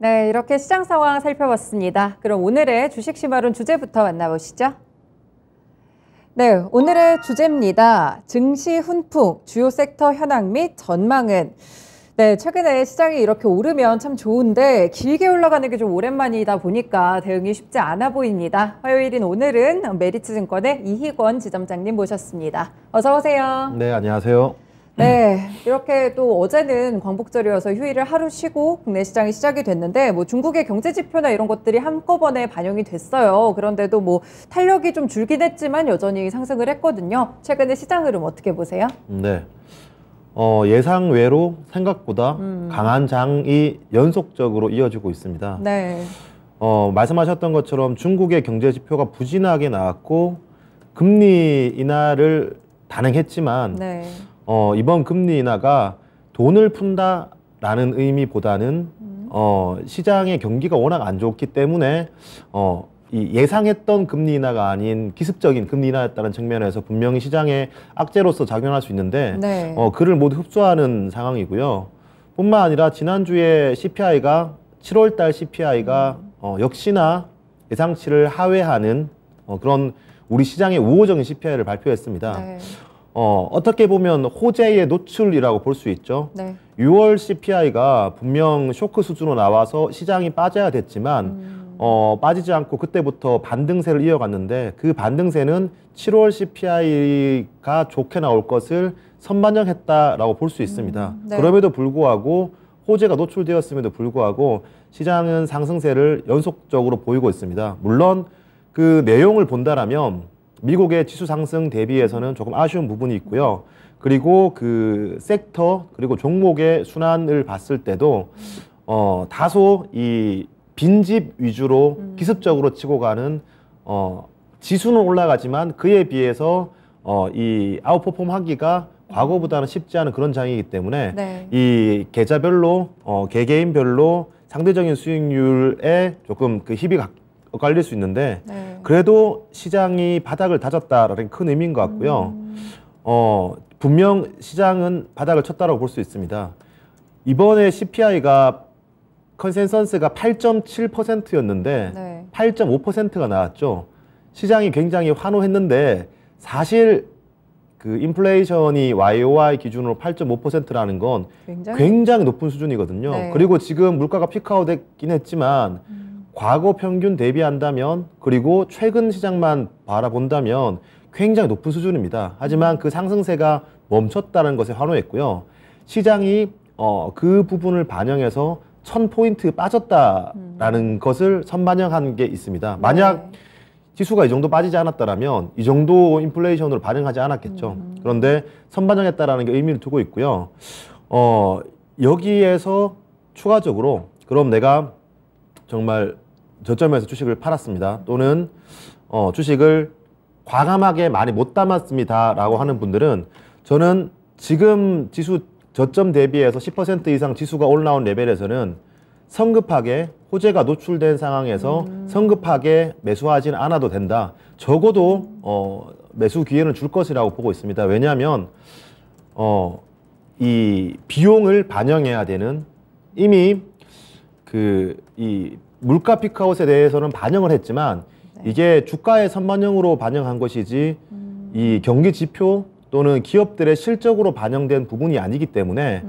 네, 이렇게 시장 상황 살펴봤습니다. 그럼 오늘의 주식 시마론 주제부터 만나보시죠. 네, 오늘의 주제입니다. 증시 훈풍, 주요 섹터 현황 및 전망은? 네, 최근에 시장이 이렇게 오르면 참 좋은데 길게 올라가는 게 좀 오랜만이다 보니까 대응이 쉽지 않아 보입니다. 화요일인 오늘은 메리츠증권의 이희권 지점장님 모셨습니다. 어서 오세요. 네, 안녕하세요. 네, 이렇게 또 어제는 광복절이어서 휴일을 하루 쉬고 국내 시장이 시작이 됐는데 뭐 중국의 경제 지표나 이런 것들이 한꺼번에 반영이 됐어요. 그런데도 뭐 탄력이 좀 줄긴 했지만 여전히 상승을 했거든요. 최근에 시장 흐름 어떻게 보세요? 네, 예상 외로 생각보다 강한 장이 연속적으로 이어지고 있습니다. 네. 말씀하셨던 것처럼 중국의 경제 지표가 부진하게 나왔고 금리 인하를 단행했지만 네. 이번 금리 인하가 돈을 푼다라는 의미보다는 시장의 경기가 워낙 안 좋기 때문에 이 예상했던 금리 인하가 아닌 기습적인 금리 인하였다는 측면에서 분명히 시장에 악재로서 작용할 수 있는데 네. 그를 모두 흡수하는 상황이고요. 뿐만 아니라 지난주에 CPI가 7월달 CPI가 역시나 예상치를 하회하는 그런 우리 시장의 우호적인 CPI를 발표했습니다. 네. 어떻게 보면 호재의 노출이라고 볼 수 있죠. 네. 6월 CPI가 분명 쇼크 수준으로 나와서 시장이 빠져야 됐지만 빠지지 않고 그때부터 반등세를 이어갔는데 그 반등세는 7월 CPI가 좋게 나올 것을 선반영했다라고 볼 수 있습니다. 네. 그럼에도 불구하고 호재가 노출되었음에도 불구하고 시장은 상승세를 연속적으로 보이고 있습니다. 물론 그 내용을 본다라면 미국의 지수 상승 대비해서는 조금 아쉬운 부분이 있고요. 그리고 그 섹터 그리고 종목의 순환을 봤을 때도 다소 이 빈집 위주로 기습적으로 치고 가는 지수는 올라가지만 그에 비해서 이 아웃퍼폼 하기가 과거보다는 쉽지 않은 그런 장이기 때문에 네. 이 계좌별로 개개인별로 상대적인 수익률에 조금 그 힙이 엇갈릴 수 있는데 네. 그래도 시장이 바닥을 다졌다라는 큰 의미인 것 같고요. 분명 시장은 바닥을 쳤다고 볼 수 있습니다. 이번에 CPI가 컨센서스가 8.7%였는데 네. 8.5%가 나왔죠. 시장이 굉장히 환호했는데 사실 그 인플레이션이 YOY 기준으로 8.5%라는 건 굉장히 높은 수준이거든요. 네. 그리고 지금 물가가 피크아웃 했긴 했지만 과거 평균 대비한다면 그리고 최근 시장만 바라본다면 굉장히 높은 수준입니다. 하지만 그 상승세가 멈췄다는 것에 환호했고요. 시장이 그 부분을 반영해서 1000포인트 빠졌다라는 것을 선반영한 게 있습니다. 만약 네. 지수가 이 정도 빠지지 않았다면 이 정도 인플레이션으로 반영하지 않았겠죠. 그런데 선반영했다라는 게 의미를 두고 있고요. 여기에서 추가적으로 그럼 내가 정말 저점에서 주식을 팔았습니다. 또는 주식을 과감하게 많이 못 담았습니다 라고 하는 분들은 저는 지금 지수 저점 대비해서 10% 이상 지수가 올라온 레벨에서는 성급하게 호재가 노출된 상황에서 성급하게 매수하지는 않아도 된다. 적어도 매수 기회는 줄 것이라고 보고 있습니다. 왜냐하면 이 비용을 반영해야 되는 이미 이 물가 피크아웃에 대해서는 반영을 했지만 네. 이게 주가의 선반영으로 반영한 것이지 이 경기 지표 또는 기업들의 실적으로 반영된 부분이 아니기 때문에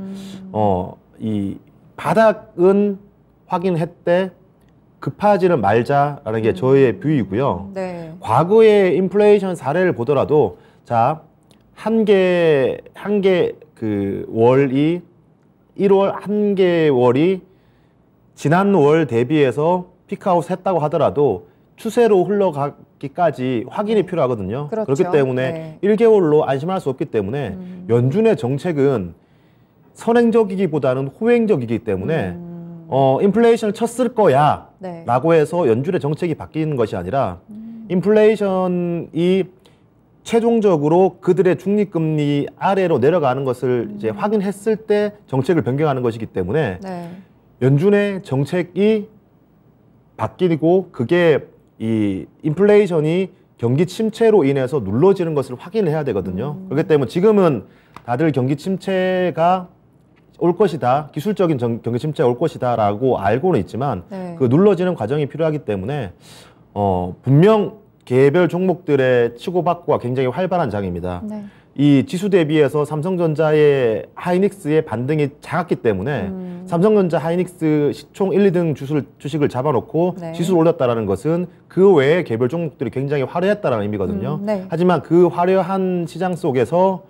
이 바닥은 확인했대 급하지는 말자라는 게 저의 뷰이고요. 네. 과거의 인플레이션 사례를 보더라도 자, 한 개 그 월이 1월 한 개월이 지난 월 대비해서 피크아웃 했다고 하더라도 추세로 흘러가기까지 확인이 필요하거든요. 그렇죠. 그렇기 때문에 네. 1개월로 안심할 수 없기 때문에 연준의 정책은 선행적이기보다는 후행적이기 때문에 인플레이션을 쳤을 거야 네. 라고 해서 연준의 정책이 바뀌는 것이 아니라 인플레이션이 최종적으로 그들의 중립금리 아래로 내려가는 것을 이제 확인했을 때 정책을 변경하는 것이기 때문에 네. 연준의 정책이 바뀌고 그게 이 인플레이션이 경기 침체로 인해서 눌러지는 것을 확인을 해야 되거든요. 그렇기 때문에 지금은 다들 경기 침체가 올 것이다, 기술적인 경기 침체가 올 것이다라고 알고는 있지만 네. 그 눌러지는 과정이 필요하기 때문에 분명 개별 종목들의 치고받고가 굉장히 활발한 장입니다. 네. 이 지수 대비해서 삼성전자의 하이닉스의 반등이 작았기 때문에 삼성전자 하이닉스 시총 1, 2등 주식을 잡아놓고 네. 지수를 올렸다는 것은 그 외에 개별 종목들이 굉장히 화려했다는 의미거든요. 네. 하지만 그 화려한 시장 속에서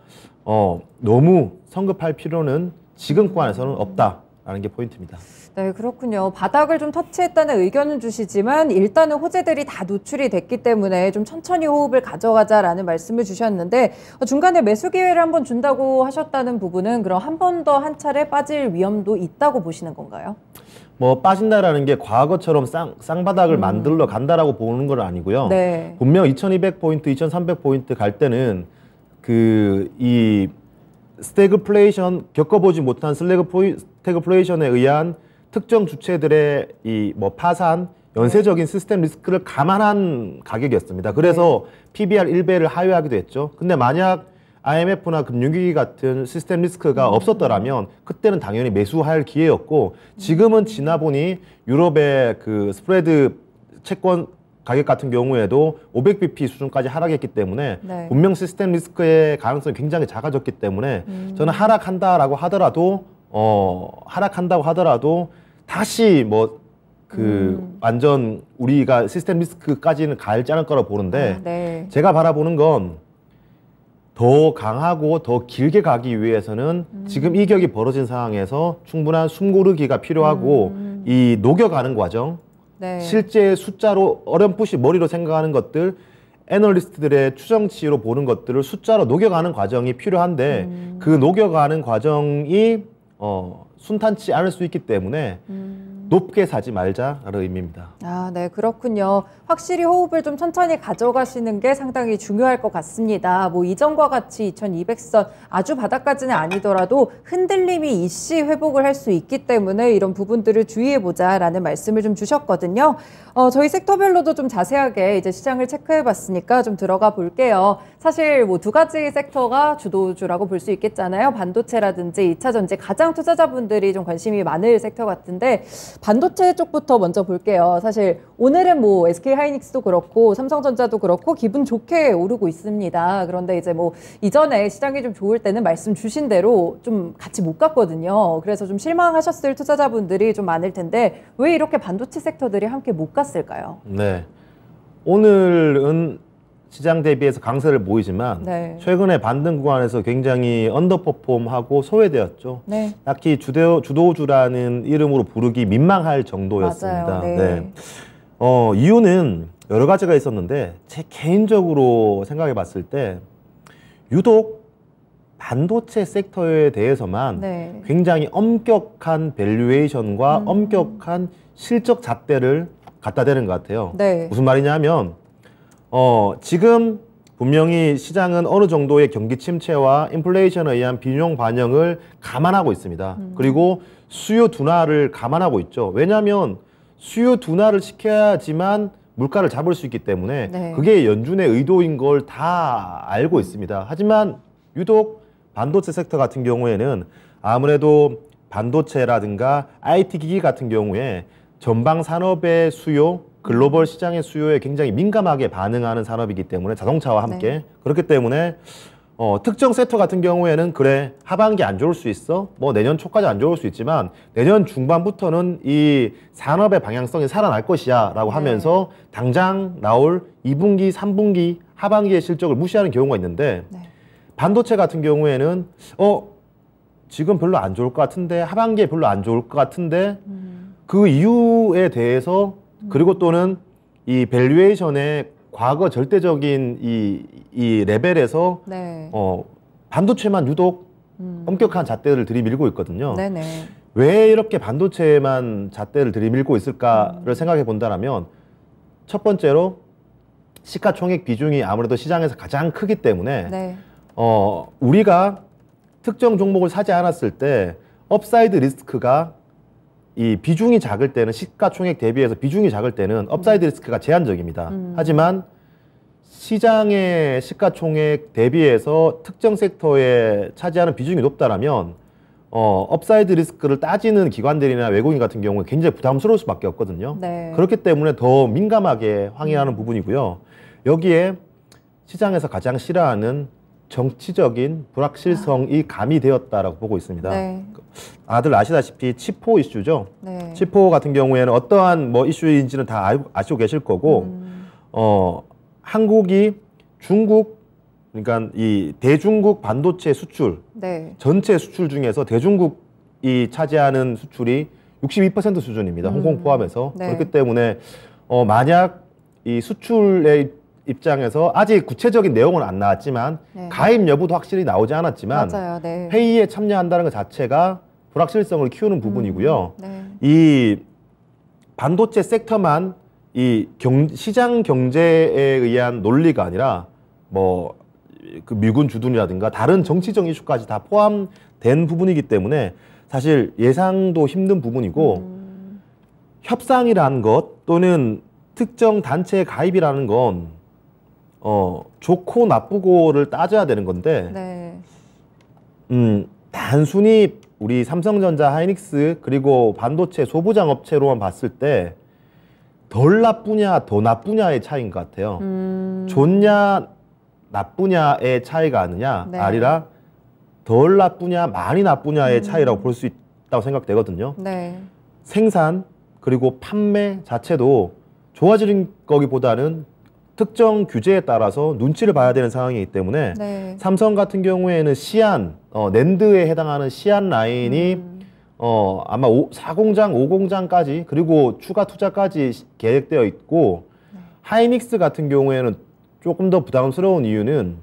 너무 성급할 필요는 지금 구간에서는 없다라는 게 포인트입니다. 네, 그렇군요. 바닥을 좀 터치했다는 의견은 주시지만 일단은 호재들이 다 노출이 됐기 때문에 좀 천천히 호흡을 가져가자라는 말씀을 주셨는데 중간에 매수 기회를 한번 준다고 하셨다는 부분은 그럼 한 번 더 한 차례 빠질 위험도 있다고 보시는 건가요? 뭐 빠진다라는 게 과거처럼 쌍바닥을 만들러 간다라고 보는 건 아니고요. 네. 분명 2200포인트, 2300포인트 갈 때는 이 스태그플레이션, 겪어보지 못한 스태그플레이션에 의한 특정 주체들의 파산, 연쇄적인 시스템 리스크를 감안한 가격이었습니다. 그래서 PBR 1배를 하회하기도 했죠. 근데 만약 IMF나 금융위기 같은 시스템 리스크가 없었더라면 그때는 당연히 매수할 기회였고, 지금은 지나보니 유럽의 그 스프레드 채권 가격 같은 경우에도 500bp 수준까지 하락했기 때문에 네. 분명 시스템 리스크의 가능성이 굉장히 작아졌기 때문에 저는 하락한다고 하더라도 다시 완전 우리가 시스템 리스크까지는 가지 않을 거라고 보는데 네. 제가 바라보는 건 더 강하고 더 길게 가기 위해서는 지금 이 격이 벌어진 상황에서 충분한 숨고르기가 필요하고 이 녹여가는 과정, 네. 실제 숫자로 어렴풋이 머리로 생각하는 것들, 애널리스트들의 추정치로 보는 것들을 숫자로 녹여가는 과정이 필요한데 그 녹여가는 과정이 순탄치 않을 수 있기 때문에 높게 사지 말자라는 의미입니다. 아, 네, 그렇군요. 확실히 호흡을 좀 천천히 가져가시는 게 상당히 중요할 것 같습니다. 뭐 이전과 같이 2200선 아주 바닥까지는 아니더라도 흔들림이 일시 회복을 할 수 있기 때문에 이런 부분들을 주의해보자라는 말씀을 좀 주셨거든요. 저희 섹터별로도 좀 자세하게 이제 시장을 체크해봤으니까 좀 들어가 볼게요. 사실 뭐 두 가지 섹터가 주도주라고 볼 수 있겠잖아요. 반도체라든지 2차 전지, 가장 투자자분들이 좀 관심이 많을 섹터 같은데 반도체 쪽부터 먼저 볼게요. 사실 오늘은 뭐 SK 하이닉스도 그렇고 삼성전자도 그렇고 기분 좋게 오르고 있습니다. 그런데 이제 뭐 이전에 시장이 좀 좋을 때는 말씀 주신 대로 좀 같이 못 갔거든요. 그래서 좀 실망하셨을 투자자분들이 좀 많을 텐데 왜 이렇게 반도체 섹터들이 함께 못 갔을까요? 네, 오늘은 시장 대비해서 강세를 보이지만 네. 최근에 반등 구간에서 굉장히 언더퍼폼하고 소외되었죠. 네. 딱히 주도주라는 이름으로 부르기 민망할 정도였습니다. 맞아요. 네. 이유는 여러 가지가 있었는데 제 개인적으로 생각해 봤을 때 유독 반도체 섹터에 대해서만 네. 굉장히 엄격한 밸류에이션과 엄격한 실적 잣대를 갖다 대는 것 같아요. 네. 무슨 말이냐면 지금 분명히 시장은 어느 정도의 경기 침체와 인플레이션에 의한 비용 반영을 감안하고 있습니다. 그리고 수요 둔화를 감안하고 있죠. 왜냐하면 수요 둔화를 시켜야지만 물가를 잡을 수 있기 때문에 네. 그게 연준의 의도인 걸 다 알고 있습니다. 하지만 유독 반도체 섹터 같은 경우에는 아무래도 반도체라든가 IT 기기 같은 경우에 전방 산업의 수요, 글로벌 시장의 수요에 굉장히 민감하게 반응하는 산업이기 때문에 자동차와 함께 네. 그렇기 때문에 특정 섹터 같은 경우에는 그래 하반기 안 좋을 수 있어, 뭐 내년 초까지 안 좋을 수 있지만 내년 중반부터는 이 산업의 방향성이 살아날 것이야 라고 네. 하면서 당장 나올 2분기, 3분기, 하반기의 실적을 무시하는 경우가 있는데 네. 반도체 같은 경우에는 지금 별로 안 좋을 것 같은데 하반기에 별로 안 좋을 것 같은데 그 이유에 대해서 그리고 또는 이 밸류에이션의 과거 절대적인 이 레벨에서 네. 반도체만 유독 엄격한 잣대를 들이밀고 있거든요. 네네. 왜 이렇게 반도체만 잣대를 들이밀고 있을까를 생각해 본다면 첫 번째로 시가총액 비중이 아무래도 시장에서 가장 크기 때문에 네. 우리가 특정 종목을 사지 않았을 때 업사이드 리스크가 이 비중이 작을 때는 시가총액 대비해서 비중이 작을 때는 업사이드 리스크가 제한적입니다. 하지만 시장의 시가총액 대비해서 특정 섹터에 차지하는 비중이 높다라면 업사이드 리스크를 따지는 기관들이나 외국인 같은 경우에 굉장히 부담스러울 수밖에 없거든요. 네. 그렇기 때문에 더 민감하게 항의하는 부분이고요. 여기에 시장에서 가장 싫어하는 정치적인 불확실성이 가미되었다라고 보고 있습니다. 네. 다들 아시다시피 치포 이슈죠. 네. 치포 같은 경우에는 어떠한 뭐 이슈인지는 다 아시고 계실 거고, 한국이 중국, 그러니까 이 대중국 반도체 수출, 네. 전체 수출 중에서 대중국이 차지하는 수출이 62% 수준입니다. 홍콩 포함해서. 네. 그렇기 때문에 만약 이 수출의 입장에서 아직 구체적인 내용은 안 나왔지만 네. 가입 여부도 확실히 나오지 않았지만 맞아요. 네. 회의에 참여한다는 것 자체가 불확실성을 키우는 부분이고요. 네. 이 반도체 섹터만 이 시장 경제에 의한 논리가 아니라 뭐 그 미군 주둔이라든가 다른 정치적 이슈까지 다 포함된 부분이기 때문에 사실 예상도 힘든 부분이고 협상이라는 것 또는 특정 단체에 가입이라는 건 좋고 나쁘고를 따져야 되는 건데 네. 단순히 우리 삼성전자, 하이닉스 그리고 반도체 소부장 업체로만 봤을 때 덜 나쁘냐 더 나쁘냐의 차이인 것 같아요. 좋냐 나쁘냐의 차이가 아니냐 네. 아니라 덜 나쁘냐 많이 나쁘냐의 차이라고 볼 수 있다고 생각되거든요. 네. 생산 그리고 판매 자체도 좋아지는 거기보다는 특정 규제에 따라서 눈치를 봐야 되는 상황이기 때문에 네. 삼성 같은 경우에는 시안, 낸드에 해당하는 시안 라인이 아마 4공장, 5공장까지 그리고 추가 투자까지 계획되어 있고 하이닉스 같은 경우에는 조금 더 부담스러운 이유는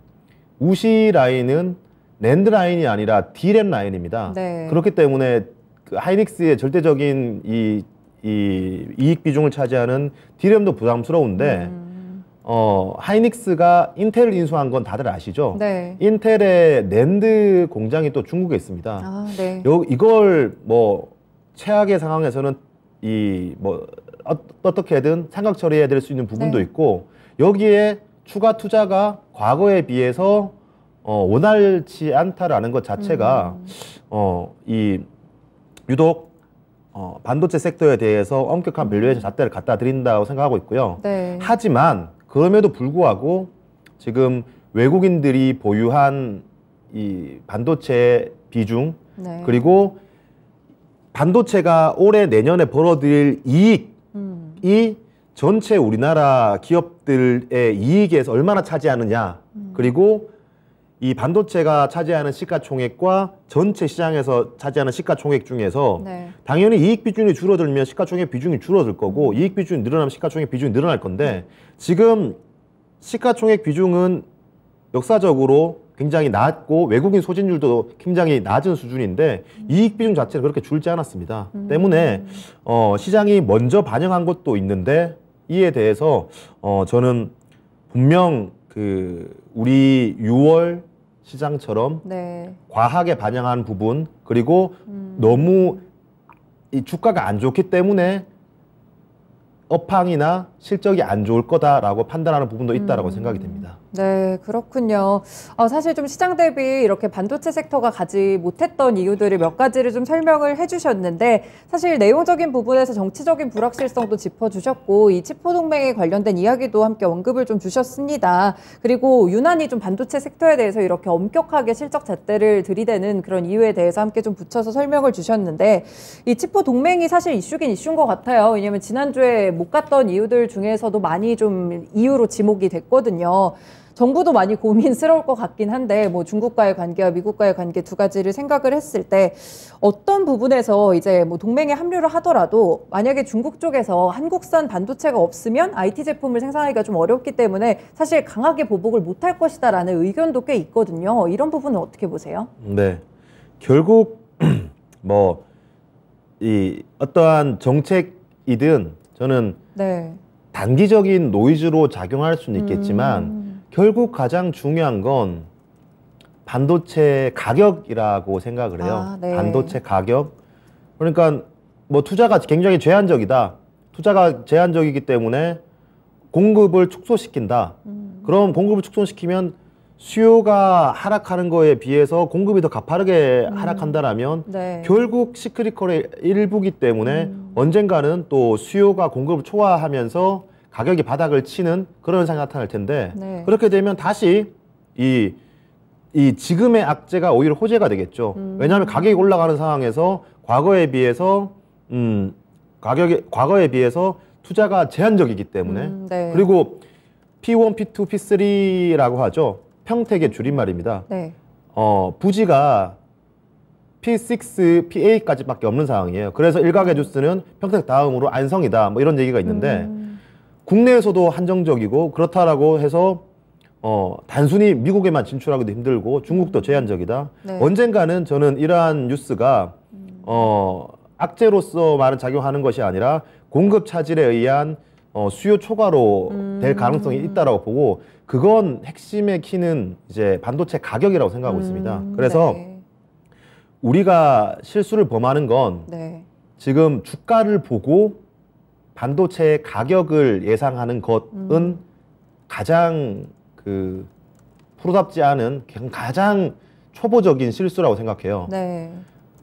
우시 라인은 낸드 라인이 아니라 D램 라인입니다. 네. 그렇기 때문에 그 하이닉스의 절대적인 이 이익 비중을 차지하는 D램도 부담스러운데 하이닉스가 인텔을 인수한 건 다들 아시죠? 네. 인텔의 낸드 공장이 또 중국에 있습니다. 아, 네. 이걸 뭐 최악의 상황에서는 어떻게든 상각 처리해야 될 수 있는 부분도 네. 있고 여기에 추가 투자가 과거에 비해서 원활치 않다라는 것 자체가 유독 반도체 섹터에 대해서 엄격한 밸류에이션 잣대를 갖다 드린다고 생각하고 있고요. 네. 하지만 그럼에도 불구하고 지금 외국인들이 보유한 이 반도체 비중 네. 그리고 반도체가 올해 내년에 벌어들일 이익이 전체 우리나라 기업들의 이익에서 얼마나 차지하느냐 그리고 이 반도체가 차지하는 시가총액과 전체 시장에서 차지하는 시가총액 중에서 네. 당연히 이익 비중이 줄어들면 시가총액 비중이 줄어들 거고 이익 비중이 늘어나면 시가총액 비중이 늘어날 건데 지금 시가총액 비중은 역사적으로 굉장히 낮고 외국인 소진율도 굉장히 낮은 수준인데 이익 비중 자체는 그렇게 줄지 않았습니다. 때문에 시장이 먼저 반영한 것도 있는데 이에 대해서 저는 분명 우리 6월 시장처럼 네. 과하게 반영한 부분 그리고 너무 이 주가가 안 좋기 때문에 업황이나 실적이 안 좋을 거다라고 판단하는 부분도 있다라고 생각이 됩니다. 네, 그렇군요. 사실 좀 시장 대비 이렇게 반도체 섹터가 가지 못했던 이유들을 몇 가지를 좀 설명을 해주셨는데 사실 내용적인 부분에서 정치적인 불확실성도 짚어주셨고 이 치포 동맹에 관련된 이야기도 함께 언급을 좀 주셨습니다. 그리고 유난히 좀 반도체 섹터에 대해서 이렇게 엄격하게 실적 잣대를 들이대는 그런 이유에 대해서 함께 좀 붙여서 설명을 주셨는데 이 치포 동맹이 사실 이슈긴 이슈인 것 같아요. 왜냐하면 지난주에 못 갔던 이유들 중에서도 많이 좀 이유로 지목이 됐거든요. 정부도 많이 고민스러울 것 같긴 한데 뭐 중국과의 관계와 미국과의 관계 두 가지를 생각을 했을 때 어떤 부분에서 이제 뭐 동맹에 합류를 하더라도 만약에 중국 쪽에서 한국산 반도체가 없으면 IT 제품을 생산하기가 좀 어렵기 때문에 사실 강하게 보복을 못할 것이다라는 의견도 꽤 있거든요. 이런 부분은 어떻게 보세요? 네, 결국 뭐 이 어떠한 정책이든 저는 네. 단기적인 노이즈로 작용할 수는 있겠지만 결국 가장 중요한 건 반도체 가격이라고 생각을 해요. 아, 네. 반도체 가격. 그러니까 뭐 투자가 굉장히 제한적이다. 투자가 제한적이기 때문에 공급을 축소시킨다. 그럼 공급을 축소시키면 수요가 하락하는 거에 비해서 공급이 더 가파르게 하락한다라면 네. 결국 시크리컬의 일부기 때문에 언젠가는 또 수요가 공급을 초과하면서 가격이 바닥을 치는 그런 현상이 나타날 텐데 네. 그렇게 되면 다시 이 지금의 악재가 오히려 호재가 되겠죠. 왜냐하면 가격이 올라가는 상황에서 과거에 비해서 투자가 제한적이기 때문에 네. 그리고 P1, P2, P3라고 하죠. 평택의 줄임말입니다. 네. 부지가 P6, P8까지밖에 없는 상황이에요. 그래서 일각의 주스는 평택 다음으로 안성이다. 뭐 이런 얘기가 있는데 국내에서도 한정적이고 그렇다라고 해서 단순히 미국에만 진출하기도 힘들고 중국도 제한적이다. 네. 언젠가는 저는 이러한 뉴스가 악재로서 말은 작용하는 것이 아니라 공급 차질에 의한 수요 초과로 될 가능성이 있다라고 보고 그건 핵심의 키는 이제 반도체 가격이라고 생각하고 있습니다. 그래서 네. 우리가 실수를 범하는 건 네. 지금 주가를 보고 반도체의 가격을 예상하는 것은 가장 프로답지 않은 가장 초보적인 실수라고 생각해요. 네.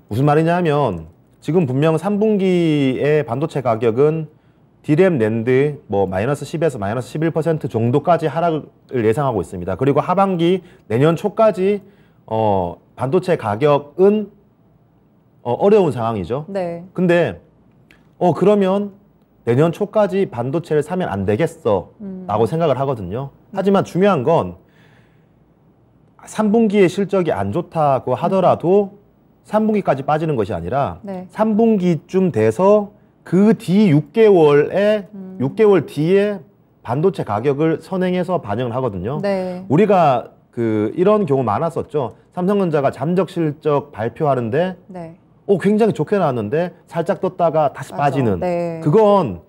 무슨 말이냐면 지금 분명 3분기의 반도체 가격은 D램, 낸드 뭐 마이너스 10에서 마이너스 11% 정도까지 하락을 예상하고 있습니다. 그리고 하반기 내년 초까지 반도체 가격은 어려운 상황이죠. 네. 근데 그러면 내년 초까지 반도체를 사면 안 되겠어 라고 생각을 하거든요. 하지만 중요한 건 3분기의 실적이 안 좋다고 하더라도 3분기까지 빠지는 것이 아니라 네. 3분기쯤 돼서 그 뒤 6개월 뒤에 반도체 가격을 선행해서 반영을 하거든요. 네. 우리가 이런 경우 많았었죠. 삼성전자가 잠적 실적 발표하는데 네. 굉장히 좋게 나왔는데 살짝 떴다가 다시 맞아. 빠지는 네. 그건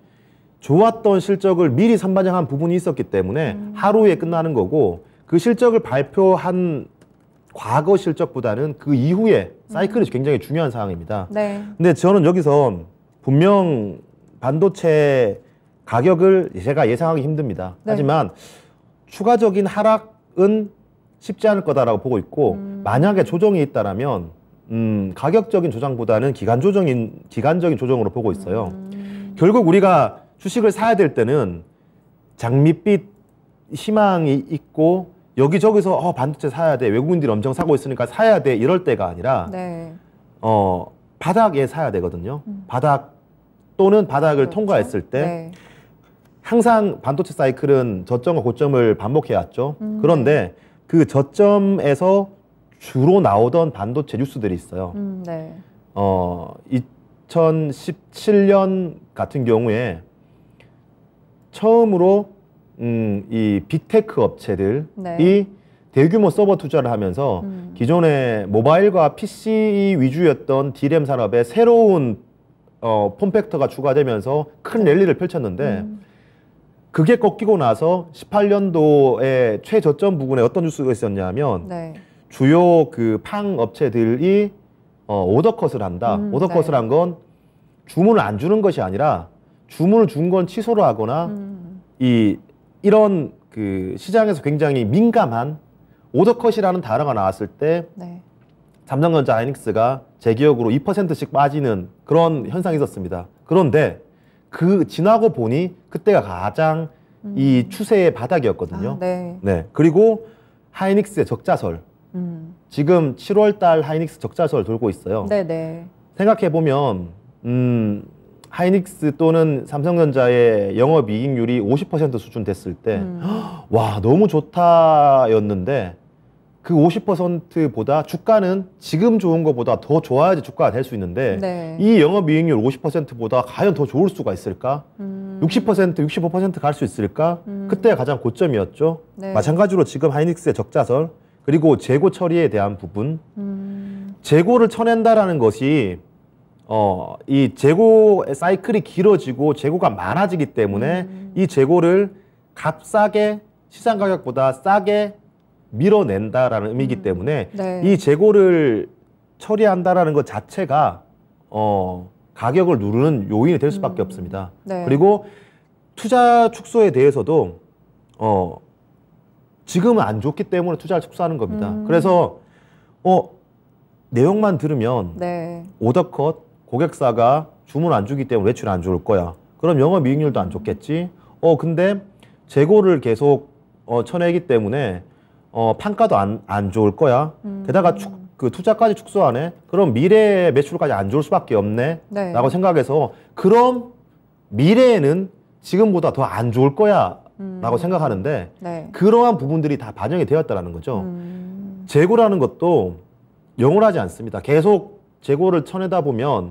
좋았던 실적을 미리 선반영한 부분이 있었기 때문에 하루에 끝나는 거고 그 실적을 발표한 과거 실적보다는 그 이후에 사이클이 굉장히 중요한 상황입니다. 네. 근데 저는 여기서 분명 반도체 가격을 제가 예상하기 힘듭니다. 네. 하지만 추가적인 하락은 쉽지 않을 거다라고 보고 있고 만약에 조정이 있다라면 가격적인 조정보다는 기간적인 조정으로 보고 있어요. 결국 우리가 주식을 사야 될 때는 장밋빛 희망이 있고 여기저기서 반도체 사야 돼, 외국인들이 엄청 사고 있으니까 사야 돼 이럴 때가 아니라 네. 바닥에 사야 되거든요. 바닥 또는 바닥을 그렇죠. 통과했을 때 네. 항상 반도체 사이클은 저점과 고점을 반복해 왔죠. 그런데 그 저점에서 주로 나오던 반도체 뉴스들이 있어요. 네. 2017년 같은 경우에 처음으로 이 빅테크 업체들이 네. 대규모 서버 투자를 하면서 기존의 모바일과 PC 위주였던 D램 산업에 새로운 폼팩터가 추가되면서 큰 랠리를 펼쳤는데 그게 꺾이고 나서 18년도에 최저점 부근에 어떤 뉴스가 있었냐면 네. 주요 팡 업체들이 오더컷을 한다. 오더컷을 네. 한 건 주문을 안 주는 것이 아니라 주문을 준 건 취소를 하거나 이런 시장에서 굉장히 민감한 오더컷이라는 단어가 나왔을 때 네. 삼성전자 하이닉스가 제 기억으로 2%씩 빠지는 그런 현상이 있었습니다. 그런데 지나고 보니 그때가 가장 이 추세의 바닥이었거든요. 네. 네. 그리고 하이닉스의 적자설. 지금 7월 달 하이닉스 적자설 돌고 있어요. 네네. 생각해보면 하이닉스 또는 삼성전자의 영업이익률이 50% 수준 됐을 때 와, 너무 좋다였는데 그 50%보다 주가는 지금 좋은 것보다 더 좋아야지 주가가 될 수 있는데 네. 이 영업이익률 50%보다 과연 더 좋을 수가 있을까? 60%, 65% 갈 수 있을까? 그때가 가장 고점이었죠. 네. 마찬가지로 지금 하이닉스의 적자설 그리고 재고 처리에 대한 부분 재고를 쳐낸다라는 것이 이 재고 사이클이 길어지고 재고가 많아지기 때문에 이 재고를 값싸게 시장 가격보다 싸게 밀어낸다라는 의미이기 때문에 네. 이 재고를 처리한다라는 것 자체가 가격을 누르는 요인이 될 수밖에 없습니다. 네. 그리고 투자 축소에 대해서도 지금은 안 좋기 때문에 투자를 축소하는 겁니다. 그래서 내용만 들으면 네. 오더컷 고객사가 주문 안 주기 때문에 매출 안 좋을 거야. 그럼 영업이익률도 안 좋겠지. 근데 재고를 계속 쳐내기 때문에 판가도 안 좋을 거야. 게다가 그 투자까지 축소하네. 그럼 미래의 매출까지 안 좋을 수밖에 없네. 네. 라고 생각해서 그럼 미래에는 지금보다 더 안 좋을 거야. 라고 생각하는데 네. 그러한 부분들이 다 반영이 되었다는 거죠. 재고라는 것도 영원하지 않습니다. 계속 재고를 쳐내다 보면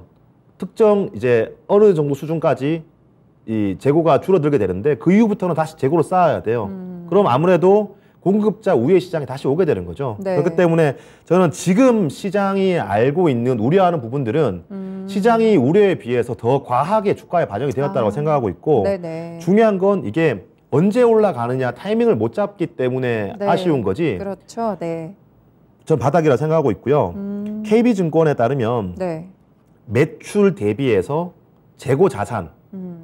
특정 이제 어느 정도 수준까지 이 재고가 줄어들게 되는데 그 이후부터는 다시 재고를 쌓아야 돼요. 그럼 아무래도 공급자 우회 시장에 다시 오게 되는 거죠. 네. 그렇기 때문에 저는 지금 시장이 알고 있는 우려하는 부분들은 시장이 우려에 비해서 더 과하게 주가에 반영이 되었다고 생각하고 있고 네네. 중요한 건 이게 언제 올라가느냐 타이밍을 못 잡기 때문에 네. 아쉬운 거지. 그렇죠. 네. 전 바닥이라 생각하고 있고요. KB증권에 따르면 네. 매출 대비해서 재고 자산,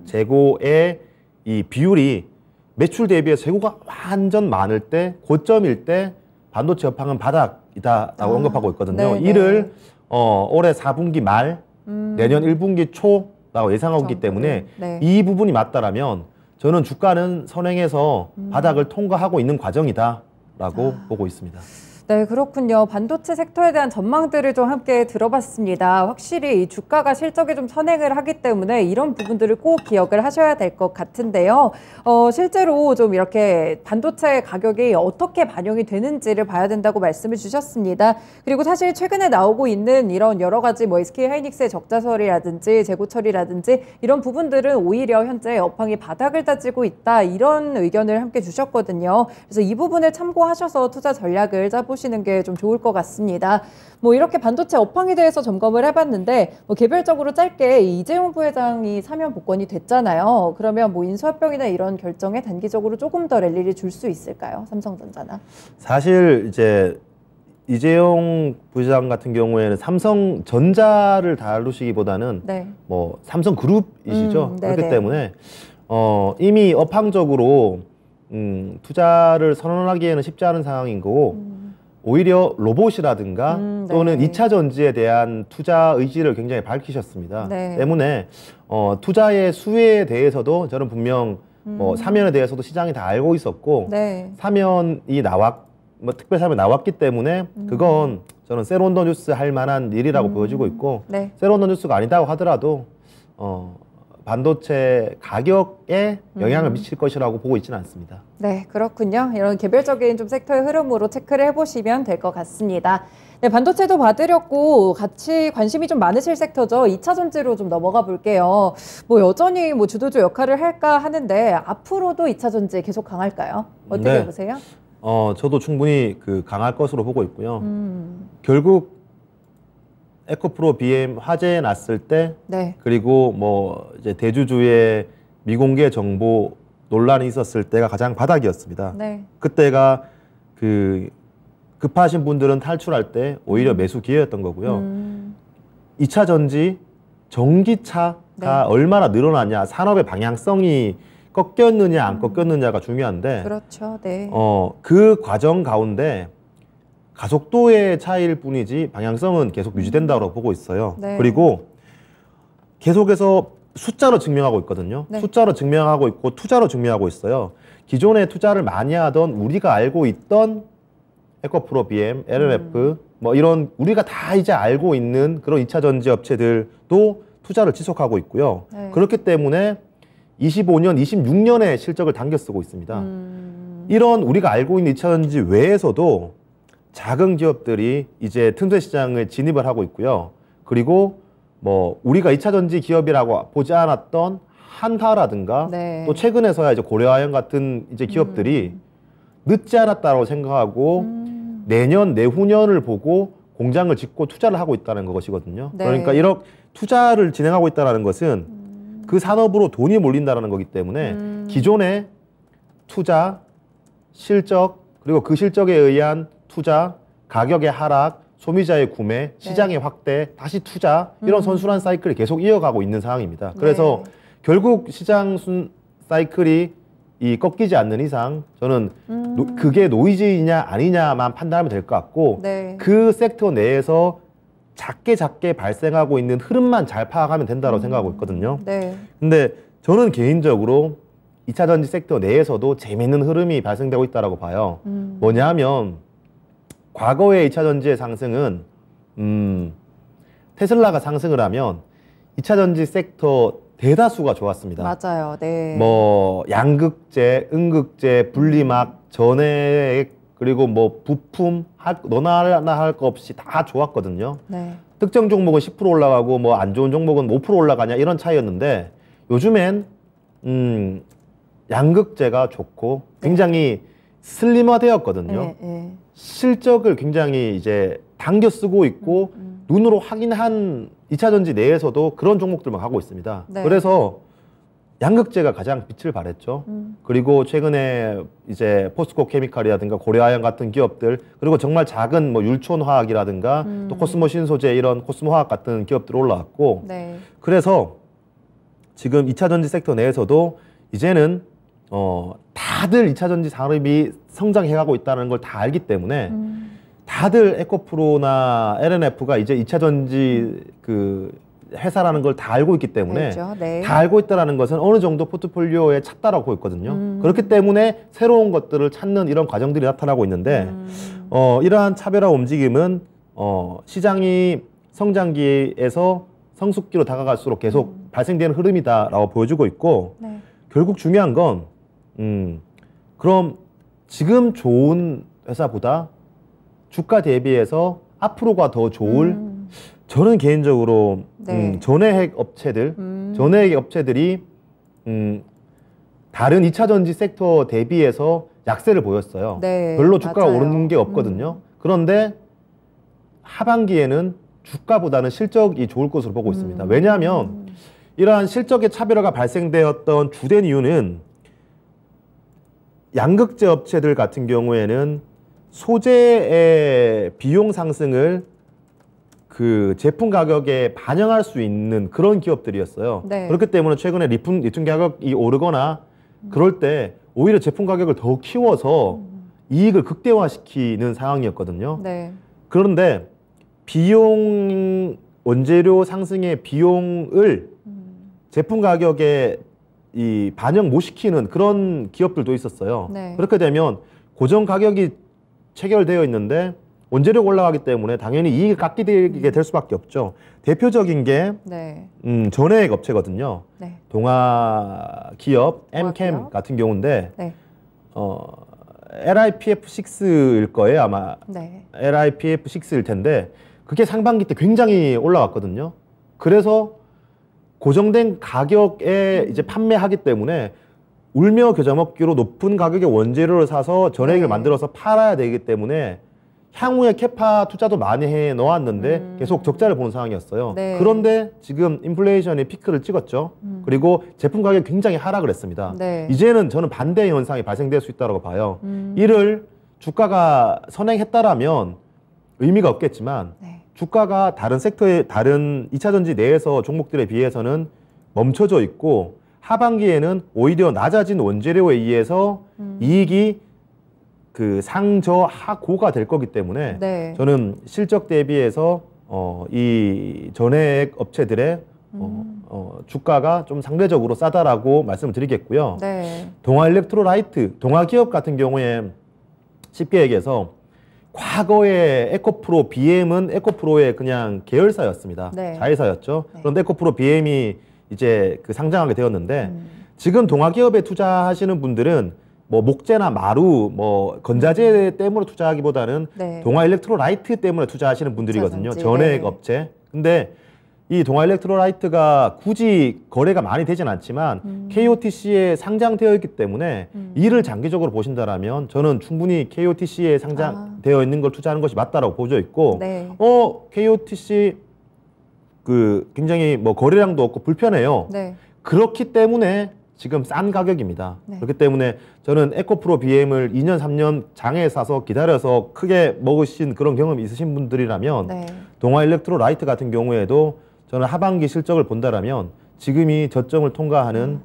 재고의 이 비율이 매출 대비해서 재고가 완전 많을 때, 고점일 때 반도체 업황은 바닥이다라고 언급하고 있거든요. 네네. 이를 올해 4분기 말, 내년 1분기 초라고 예상하고 있기 때문에 네. 이 부분이 맞다라면 저는 주가는 선행해서 바닥을 통과하고 있는 과정이다라고 보고 있습니다. 네, 그렇군요. 반도체 섹터에 대한 전망들을 좀 함께 들어봤습니다. 확실히 이 주가가 실적에 좀 선행을 하기 때문에 이런 부분들을 꼭 기억을 하셔야 될 것 같은데요. 실제로 좀 이렇게 반도체 가격이 어떻게 반영이 되는지를 봐야 된다고 말씀을 주셨습니다. 그리고 사실 최근에 나오고 있는 이런 여러 가지 뭐 SK하이닉스의 적자설이라든지 재고 처리라든지 이런 부분들은 오히려 현재 업황이 바닥을 다지고 있다 이런 의견을 함께 주셨거든요. 그래서 이 부분을 참고하셔서 투자 전략을 짜보시는 게 좀 좋을 것 같습니다. 뭐 이렇게 반도체 업황에 대해서 점검을 해봤는데 뭐 개별적으로 짧게 이재용 부회장이 사면 복권이 됐잖아요. 그러면 뭐 인수합병이나 이런 결정에 단기적으로 조금 더 랠리를 줄 수 있을까요? 삼성전자나. 사실 이제 이재용 부회장 같은 경우에는 삼성전자를 다루시기보다는 네. 뭐 삼성그룹이시죠. 그렇기 네네. 때문에 이미 업황적으로 투자를 선언하기에는 쉽지 않은 상황인 거고 오히려 로봇이라든가 또는 네. 2차 전지에 대한 투자 의지를 굉장히 밝히셨습니다. 네. 때문에 투자의 수혜에 대해서도 저는 분명 뭐 사면에 대해서도 시장이 다 알고 있었고 네. 사면이 특별 사면이 나왔기 때문에 그건 저는 셀온더 뉴스 할 만한 일이라고 보여지고 있고 네. 셀온더 뉴스가 아니다고 하더라도 반도체 가격에 영향을 미칠 것이라고 보고 있지는 않습니다. 네, 그렇군요. 이런 개별적인 좀 섹터의 흐름으로 체크를 해보시면 될 것 같습니다. 네, 반도체도 봐드렸고 같이 관심이 좀 많으실 섹터죠. 2차 전지로 좀 넘어가 볼게요. 뭐 여전히 뭐 주도주 역할을 할까 하는데 앞으로도 2차 전지 계속 강할까요? 어떻게 네. 보세요? 저도 충분히 강할 것으로 보고 있고요. 결국 에코프로 BM 화재 났을 때 네. 그리고 뭐 이제 대주주의 미공개 정보 논란이 있었을 때가 가장 바닥이었습니다. 네. 그때가 급하신 분들은 탈출할 때 오히려 매수 기회였던 거고요. 2차 전지 전기차가 네. 얼마나 늘어나냐, 산업의 방향성이 꺾였느냐 안 꺾였느냐가 중요한데 그렇죠. 네. 그 과정 가운데 가속도의 차이일 뿐이지 방향성은 계속 유지된다고 보고 있어요. 네. 그리고 계속해서 숫자로 증명하고 있거든요. 네. 숫자로 증명하고 있고 투자로 증명하고 있어요. 기존에 투자를 많이 하던 우리가 알고 있던 에코프로 BM, LMF 뭐 이런 우리가 다 이제 알고 있는 그런 2차 전지 업체들도 투자를 지속하고 있고요. 네. 그렇기 때문에 25년, 26년의 실적을 당겨 쓰고 있습니다. 이런 우리가 알고 있는 2차 전지 외에서도 작은 기업들이 이제 틈새 시장을 진입을 하고 있고요. 그리고 뭐 우리가 2차 전지 기업이라고 보지 않았던 한화라든가 네. 또 최근에서야 이제 고려아연 같은 이제 기업들이 늦지 않았다고 생각하고 내년, 내후년을 보고 공장을 짓고 투자를 하고 있다는 것이거든요. 네. 그러니까 이런 투자를 진행하고 있다는 것은 그 산업으로 돈이 몰린다는 거기 때문에 기존의 투자, 실적, 그리고 그 실적에 의한 투자, 가격의 하락, 소비자의 구매, 시장의 확대, 다시 투자 이런 선순환 사이클이 계속 이어가고 있는 상황입니다. 그래서 결국 시장 사이클이 꺾이지 않는 이상 저는 그게 노이즈이냐 아니냐만 판단하면 될 것 같고 네. 그 섹터 내에서 작게 발생하고 있는 흐름만 잘 파악하면 된다고 생각하고 있거든요. 네. 근데 저는 개인적으로 2차 전지 섹터 내에서도 재미있는 흐름이 발생되고 있다고 봐요. 뭐냐면 과거의 2차 전지의 상승은 테슬라가 상승을 하면 2차 전지 섹터 대다수가 좋았습니다. 맞아요. 네. 뭐 양극재, 음극재, 분리막, 전해액 그리고 뭐 부품 너나 하나 할 거 없이 다 좋았거든요. 네. 특정 종목은 10% 올라가고 뭐 안 좋은 종목은 5% 올라가냐 이런 차이였는데 요즘엔 양극재가 좋고 굉장히 슬림화되었거든요. 네. 네. 실적을 굉장히 이제 당겨 쓰고 있고 눈으로 확인한 2차 전지 내에서도 그런 종목들만 가고 있습니다. 네. 그래서 양극재가 가장 빛을 발했죠. 그리고 최근에 이제 포스코 케미칼이라든가 고려아연 같은 기업들 그리고 정말 작은 뭐 율촌화학이라든가 또 코스모 신소재 이런 코스모화학 같은 기업들 올라왔고 네. 그래서 지금 2차 전지 섹터 내에서도 이제는 다들 2차 전지 산업이 성장해가고 있다는 걸 다 알기 때문에 다들 에코프로나 LNF가 이제 2차 전지 그 회사라는 걸 다 알고 있기 때문에 알죠. 네. 다 알고 있다는 것은 어느 정도 포트폴리오에 찼다라고 있거든요. 그렇기 때문에 새로운 것들을 찾는 이런 과정들이 나타나고 있는데 이러한 차별화 움직임은 시장이 성장기에서 성숙기로 다가갈수록 계속 발생되는 흐름이다라고 보여주고 있고 네. 결국 중요한 건 그럼 지금 좋은 회사보다 주가 대비해서 앞으로가 더 좋을 저는 개인적으로 네. 전해핵 업체들이 다른 2차 전지 섹터 대비해서 약세를 보였어요. 네, 별로 주가가 맞아요. 오르는 게 없거든요. 그런데 하반기에는 주가보다는 실적이 좋을 것으로 보고 있습니다. 왜냐하면 이러한 실적의 차별화가 발생되었던 주된 이유는 양극재 업체들 같은 경우에는 소재의 비용 상승을 그 제품 가격에 반영할 수 있는 그런 기업들이었어요. 네. 그렇기 때문에 최근에 리튬 가격이 오르거나 그럴 때 오히려 제품 가격을 더 키워서 이익을 극대화시키는 상황이었거든요. 네. 그런데 원재료 상승의 비용을 제품 가격에 반영 못 시키는 그런 기업들도 있었어요. 네. 그렇게 되면 고정 가격이 체결되어 있는데 원재료가 올라가기 때문에 당연히 이익을 깎이게 될 수밖에 없죠. 대표적인 게 네. 전해액 업체거든요. 네. 동아 기업 Mchem 기업? 같은 경우인데 네. LIPF6일 거예요 아마. 네. LIPF6일 텐데 그게 상반기 때 굉장히 올라왔거든요. 그래서 고정된 가격에 이제 판매하기 때문에 울며 겨자 먹기로 높은 가격의 원재료를 사서 전해액을 네. 만들어서 팔아야 되기 때문에 향후에 캐파 투자도 많이 해 놓았는데 계속 적자를 보는 상황이었어요. 네. 그런데 지금 인플레이션이 피크를 찍었죠. 그리고 제품 가격이 굉장히 하락을 했습니다. 네. 이제는 저는 반대 현상이 발생될 수 있다고 봐요. 이를 주가가 선행했다라면 의미가 없겠지만 네. 주가가 다른 섹터의 다른 2차 전지 내에서 종목들에 비해서는 멈춰져 있고 하반기에는 오히려 낮아진 원재료에 의해서 이익이 그 상저하고가 될 거기 때문에 네. 저는 실적 대비해서 이 전해액 업체들의 주가가 좀 상대적으로 싸다라고 말씀을 드리겠고요. 네. 동아일렉트로라이트, 동아기업 같은 경우에 쉽게 얘기해서 과거에 에코프로 BM은 에코프로의 그냥 계열사였습니다. 네. 자회사였죠. 네. 그런데 에코프로 BM이 이제 그 상장하게 되었는데 지금 동아기업에 투자하시는 분들은 뭐 목재나 마루, 뭐 건자재 때문에 투자하기보다는 네. 동아일렉트로라이트 때문에 투자하시는 분들이거든요. 투자선지, 전해액 네. 업체. 근데 이 동아일렉트로라이트가 굳이 거래가 많이 되진 않지만 KOTC에 상장되어 있기 때문에 이를 장기적으로 보신다라면 저는 충분히 KOTC에 상장되어 있는 걸 투자하는 것이 맞다라고 보여져 있고 네. KOTC 그 굉장히 뭐 거래량도 없고 불편해요. 네. 그렇기 때문에 지금 싼 가격입니다. 네. 그렇기 때문에 저는 에코프로 BM을 2년, 3년 장에 사서 기다려서 크게 먹으신 그런 경험이 있으신 분들이라면 네. 동아일렉트로라이트 같은 경우에도 저는 하반기 실적을 본다라면 지금이 저점을 통과하는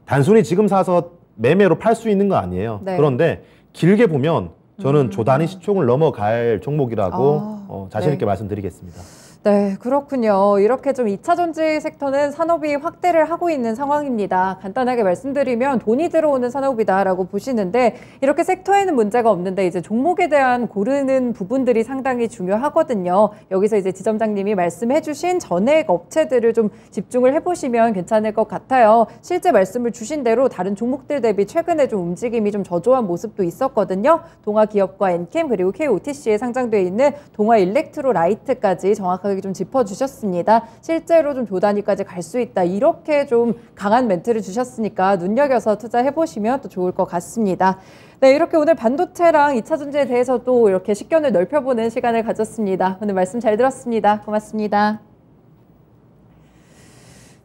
단순히 지금 사서 매매로 팔 수 있는 거 아니에요. 네. 그런데 길게 보면 저는 조단위 시총을 넘어갈 종목이라고 자신 있게 네. 말씀드리겠습니다. 네, 그렇군요. 이렇게 좀 2차 전지 섹터는 산업이 확대를 하고 있는 상황입니다. 간단하게 말씀드리면 돈이 들어오는 산업이다라고 보시는데 이렇게 섹터에는 문제가 없는데 이제 종목에 대한 고르는 부분들이 상당히 중요하거든요. 여기서 이제 지점장님이 말씀해 주신 전액 업체들을 좀 집중을 해보시면 괜찮을 것 같아요. 실제 말씀을 주신 대로 다른 종목들 대비 최근에 좀 움직임이 좀 저조한 모습도 있었거든요. 동아기업과 엔캠 그리고 KOTC에 상장되어 있는 동아일렉트로라이트까지 정확하게 좀 짚어주셨습니다. 실제로 좀 조단위까지 갈 수 있다. 이렇게 좀 강한 멘트를 주셨으니까 눈여겨서 투자해보시면 또 좋을 것 같습니다. 네, 이렇게 오늘 반도체랑 2차 전지에 대해서도 이렇게 식견을 넓혀보는 시간을 가졌습니다. 오늘 말씀 잘 들었습니다. 고맙습니다.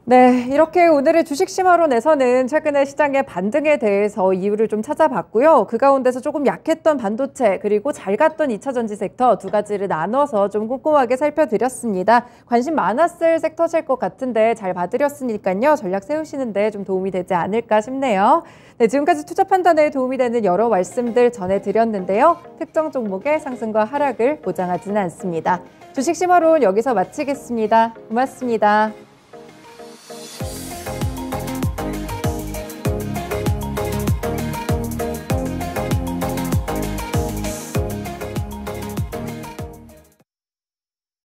네, 이렇게 오늘의 주식심화론에서는 최근에 시장의 반등에 대해서 이유를 좀 찾아봤고요. 그 가운데서 조금 약했던 반도체 그리고 잘 갔던 2차 전지 섹터 두 가지를 나눠서 좀 꼼꼼하게 살펴드렸습니다. 관심 많았을 섹터실 것 같은데 잘 봐드렸으니까요. 전략 세우시는데 좀 도움이 되지 않을까 싶네요. 네, 지금까지 투자 판단에 도움이 되는 여러 말씀들 전해드렸는데요. 특정 종목의 상승과 하락을 보장하지는 않습니다. 주식심화론 여기서 마치겠습니다. 고맙습니다.